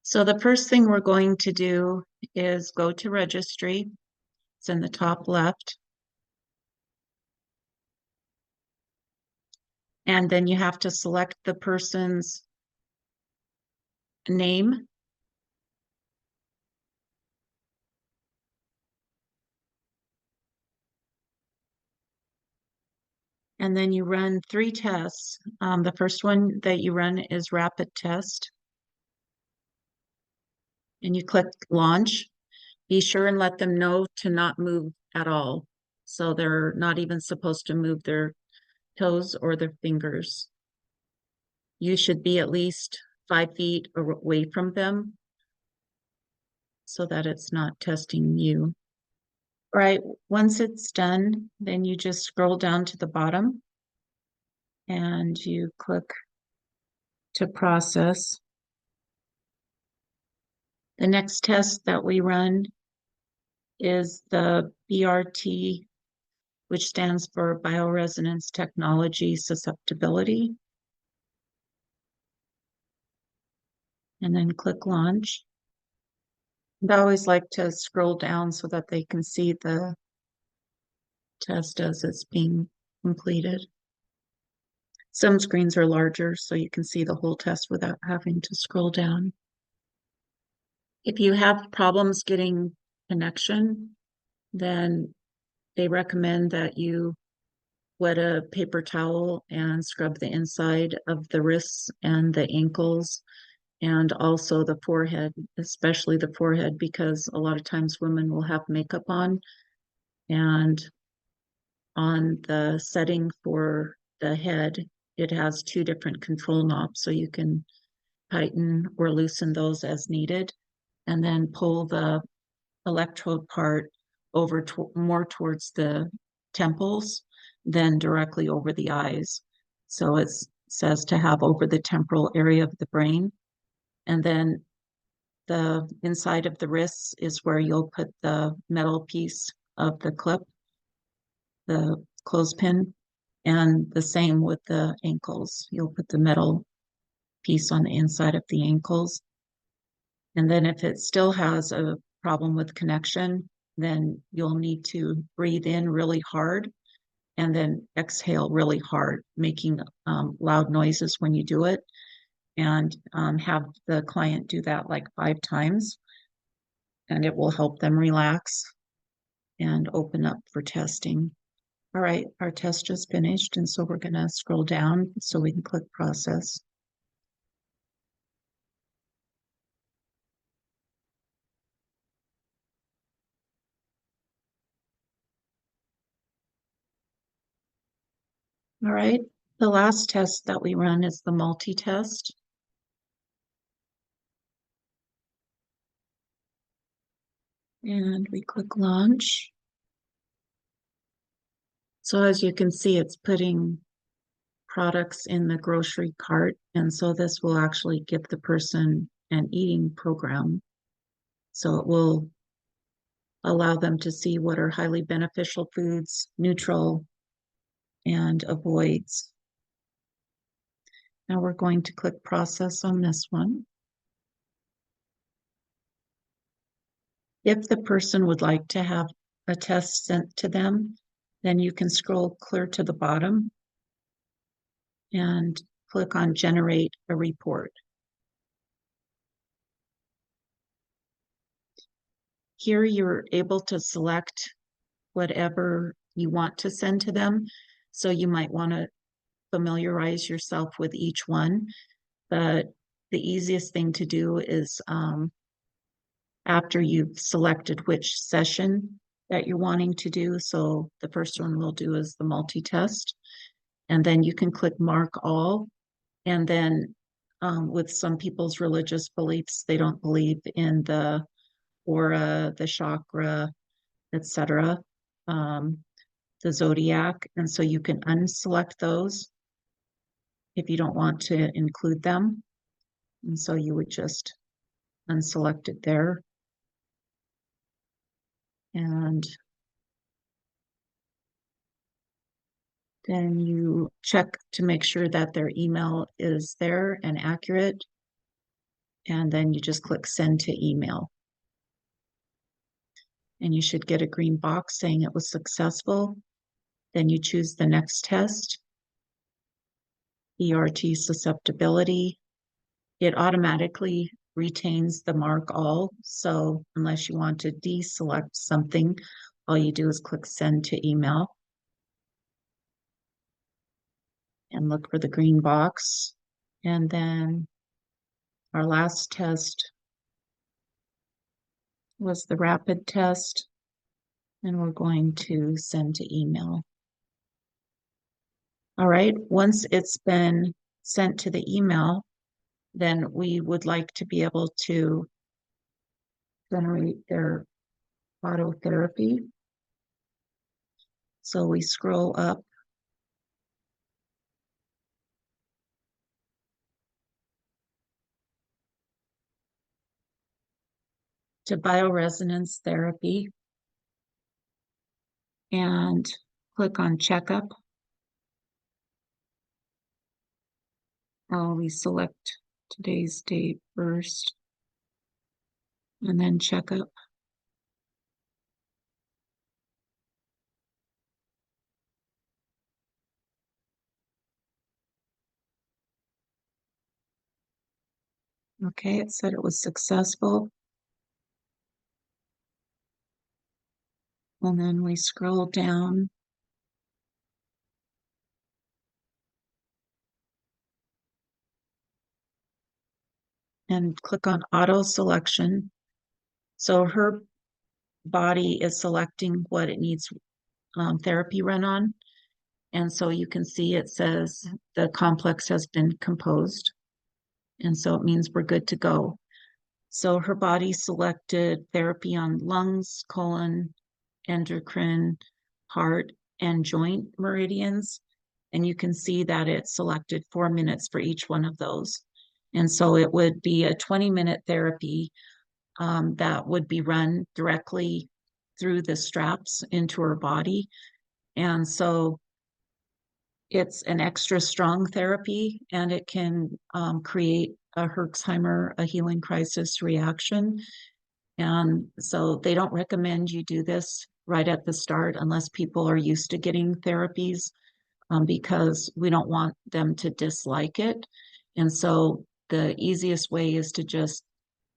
So the first thing we're going to do is go to registry. It's in the top left. And then you have to select the person's name. And then you run 3 tests. The first one that you run is rapid test. And you click launch. Be sure and let them know to not move at all. So they're not even supposed to move their toes or their fingers. You should be at least 5 feet away from them so that it's not testing you. All right, once it's done, then you just scroll down to the bottom and you click to process. The next test that we run is the BRT, which stands for Bioresonance Technology Susceptibility. And then click launch. And I always like to scroll down so that they can see the test as it's being completed. Some screens are larger, so you can see the whole test without having to scroll down. If you have problems getting connection, then they recommend that you wet a paper towel and scrub the inside of the wrists and the ankles and also the forehead, especially the forehead, because a lot of times women will have makeup on, and on the setting for the head, it has 2 different control knobs, so you can tighten or loosen those as needed, and then pull the electrode part over more towards the temples than directly over the eyes. So it says to have over the temporal area of the brain. And then the inside of the wrists is where you'll put the metal piece of the clip, the clothespin, and the same with the ankles. You'll put the metal piece on the inside of the ankles. And then if it still has a problem with connection, then you'll need to breathe in really hard and then exhale really hard, making loud noises when you do it, and have the client do that like 5 times, and it will help them relax and open up for testing. All right, our test just finished, and so we're going to scroll down so we can click process. All right, the last test that we run is the multi-test. And we click launch. So as you can see, it's putting products in the grocery cart. And so this will actually give the person an eating program. So it will allow them to see what are highly beneficial foods, neutral, and avoids. Now we're going to click process on this one. If the person would like to have a test sent to them, then you can scroll clear to the bottom and click on generate a report. Here you're able to select whatever you want to send to them. So you might want to familiarize yourself with each one, but the easiest thing to do is after you've selected which session that you're wanting to do. So the first one we'll do is the multi-test, and then you can click mark all. And then with some people's religious beliefs, they don't believe in the aura, the chakra, etc., the zodiac, and so you can unselect those if you don't want to include them. And so you would just unselect it there. And then you check to make sure that their email is there and accurate. and then you just click send to email. And you should get a green box saying it was successful. Then you choose the next test, ERT susceptibility. It automatically retains the mark all. So unless you want to deselect something, all you do is click send to email and look for the green box. And then our last test was the rapid test, and we're going to send to email. All right, once it's been sent to the email, then we would like to be able to generate their autotherapy. So we scroll up to bioresonance therapy and click on checkup. We select today's date first and then checkup. Okay, it said it was successful. And then we scroll down and click on auto selection. So her body is selecting what it needs therapy run on. And so you can see it says the complex has been composed. And so it means we're good to go. So her body selected therapy on lungs, colon, endocrine, heart, and joint meridians. And you can see that it selected 4 minutes for each one of those. And so it would be a 20-minute therapy that would be run directly through the straps into her body. And so it's an extra strong therapy, and it can create a Herxheimer, a healing crisis reaction. And so they don't recommend you do this right at the start unless people are used to getting therapies, because we don't want them to dislike it. And so the easiest way is to just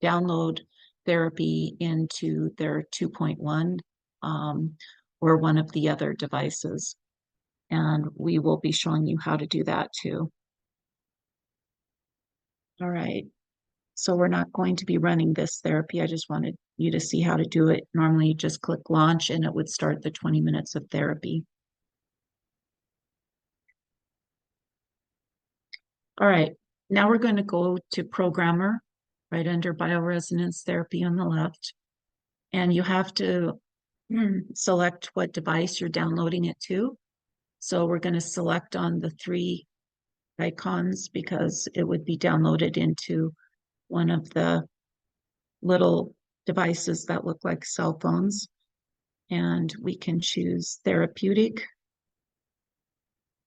download therapy into their 2.1 or one of the other devices. And we will be showing you how to do that too. All right. So we're not going to be running this therapy. I just wanted you to see how to do it. Normally you just click launch and it would start the 20 minutes of therapy. All right, now we're going to go to programmer right under bioresonance therapy on the left. And you have to select what device you're downloading it to. So we're going to select on the 3 icons because it would be downloaded into one of the little devices that look like cell phones. And we can choose therapeutic.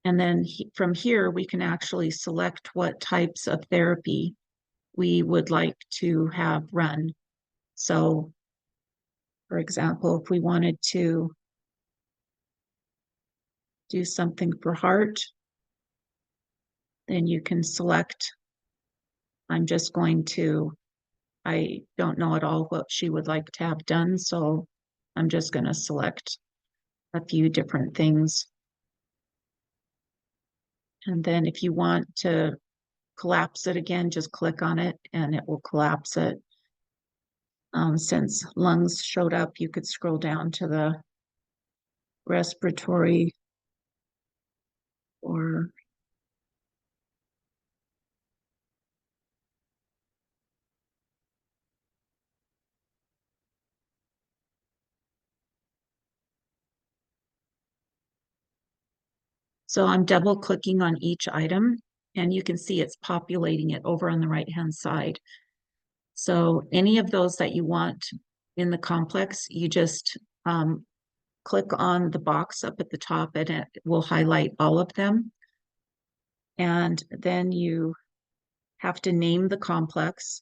And then from here, we can actually select what types of therapy we would like to have run. So, for example, if we wanted to do something for heart, then you can select, I don't know at all what she would like to have done, so I'm just going to select a few different things. And then if you want to collapse it again, just click on it and it will collapse it. Since lungs showed up, you could scroll down to the respiratory or so I'm double clicking on each item and you can see it's populating it over on the right hand side. So any of those that you want in the complex, you just click on the box up at the top and it will highlight all of them. And then you have to name the complex.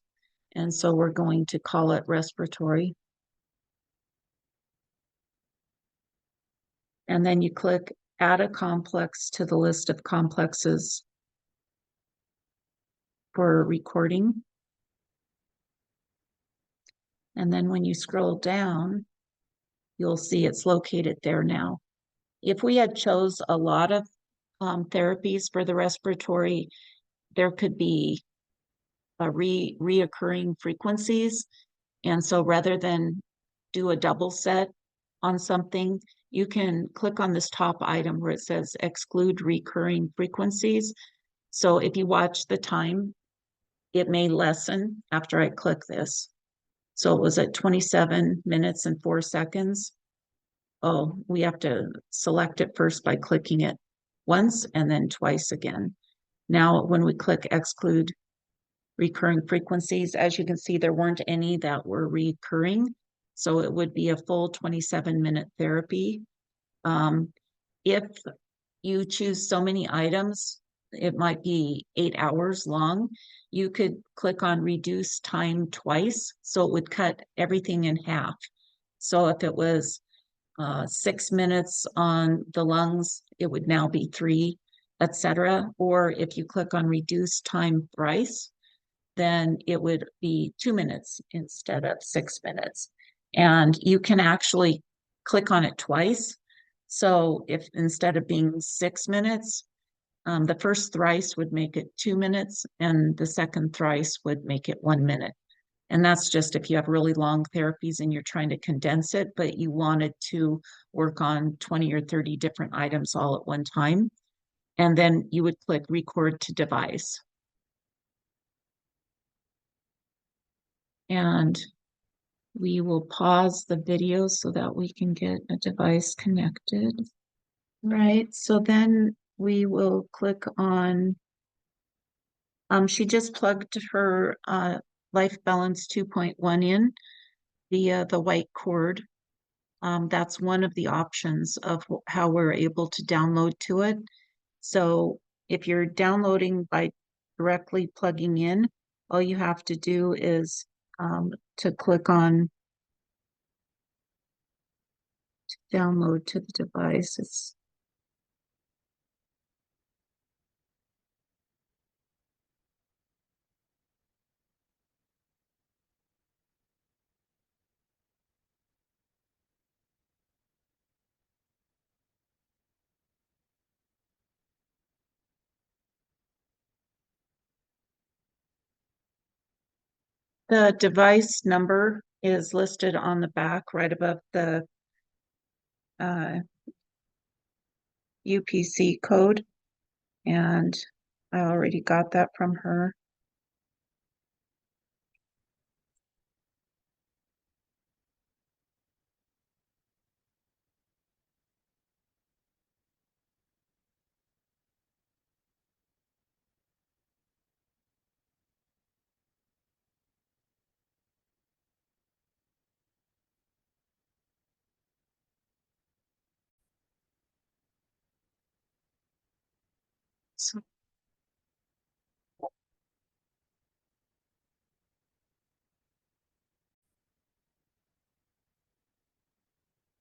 And so we're going to call it respiratory. And then you click add a complex to the list of complexes for recording. And then when you scroll down, you'll see it's located there now. If we had chose a lot of therapies for the respiratory, there could be reoccurring frequencies. And so rather than do a double set on something, you can click on this top item where it says exclude recurring frequencies. So if you watch the time, it may lessen after I click this. So it was at 27 minutes and 4 seconds. Oh, we have to select it first by clicking it once and then twice again. Now, when we click exclude recurring frequencies, as you can see, there weren't any that were recurring. So it would be a full 27-minute therapy. If you choose so many items, it might be 8 hours long. You could click on reduce time twice, so it would cut everything in half. So if it was 6 minutes on the lungs, it would now be 3, etc. Or if you click on reduce time thrice, then it would be 2 minutes instead of 6 minutes. And you can actually click on it twice. So if instead of being 6 minutes, the first thrice would make it 2 minutes, and the second thrice would make it 1 minute. And that's just if you have really long therapies and you're trying to condense it, but you wanted to work on 20 or 30 different items all at one time. And then you would click record to device. And we will pause the video so that we can get a device connected. Right, so then we will click on, she just plugged her Life Balance 2.1 in via the white cord. That's one of the options of how we're able to download to it. So if you're downloading by directly plugging in, all you have to do is to click on download to the device. The device number is listed on the back right above the UPC code, and I already got that from her. So,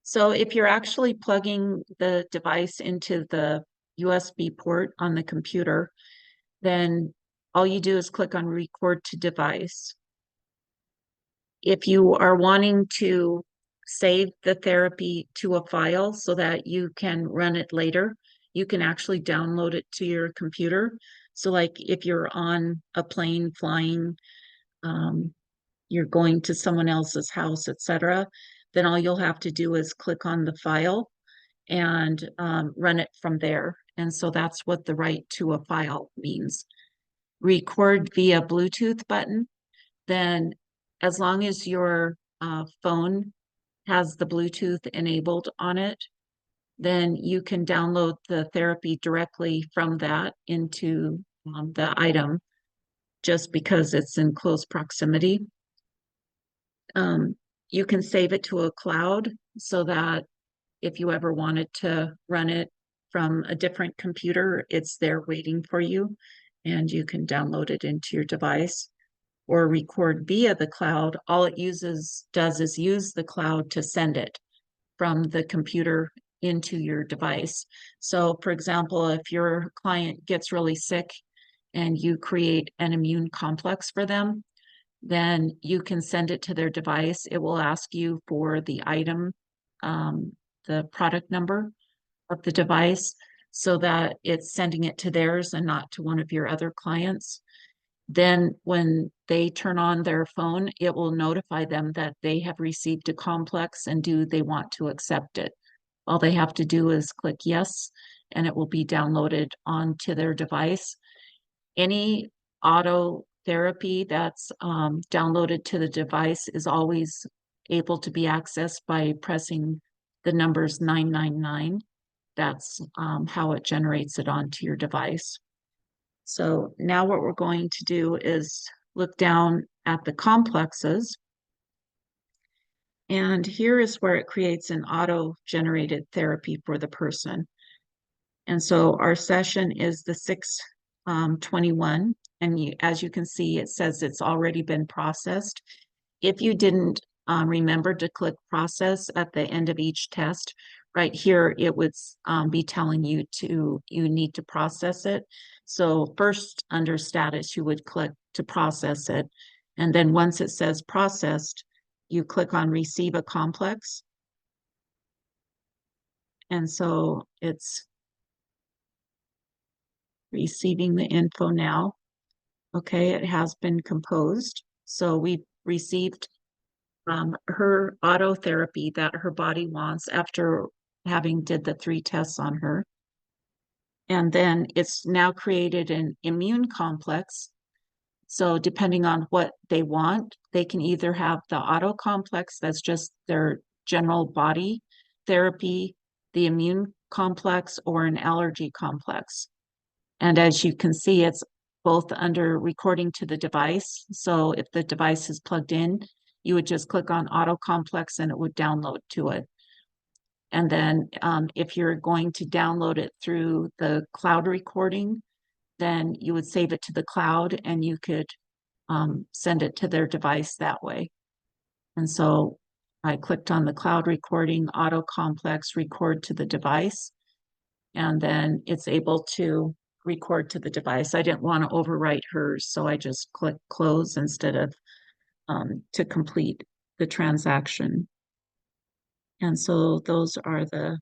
so if you're actually plugging the device into the USB port on the computer, then all you do is click on record to device. If you are wanting to save the therapy to a file so that you can run it later, you can actually download it to your computer. So like if you're on a plane flying, you're going to someone else's house, etc., then all you'll have to do is click on the file and run it from there. And so that's what the right to a file means. Record via Bluetooth button, then as long as your phone has the Bluetooth enabled on it, then you can download the therapy directly from that into the item just because it's in close proximity. You can save it to a cloud so that if you ever wanted to run it from a different computer, it's there waiting for you and you can download it into your device. or record via the cloud, all it does is use the cloud to send it from the computer into your device. So, for example, if your client gets really sick and you create an immune complex for them, then you can send it to their device. It will ask you for the item, the product number of the device, so that it's sending it to theirs and not to one of your other clients. Then when they turn on their phone, it will notify them that they have received a complex and do they want to accept it. All they have to do is click yes, and it will be downloaded onto their device. Any auto therapy that's downloaded to the device is always able to be accessed by pressing the numbers 999. That's how it generates it onto your device. So now what we're going to do is look down at the complexes. And here is where it creates an auto-generated therapy for the person. And so our session is the 621. And as you can see, it says it's already been processed. If you didn't remember to click process at the end of each test, right here, it would be telling you you need to process it. So first under status, you would click to process it. And then once it says processed, you click on receive a complex. And so it's receiving the info now. Okay, it has been composed. So we received her auto therapy that her body wants after having did the 3 tests on her. And then it's now created an immune complex. So depending on what they want, they can either have the auto complex, that's just their general body therapy, the immune complex, or an allergy complex. And as you can see, it's both under recording to the device. So if the device is plugged in, you would just click on auto complex and it would download to it. And then if you're going to download it through the cloud recording, then you would save it to the cloud and you could send it to their device that way. And so I clicked on the cloud recording, auto complex, record to the device, and then it's able to record to the device. I didn't want to overwrite hers, so I just clicked close instead of to complete the transaction. And so those are the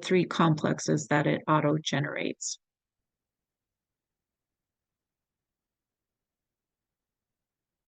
3 complexes that it auto generates.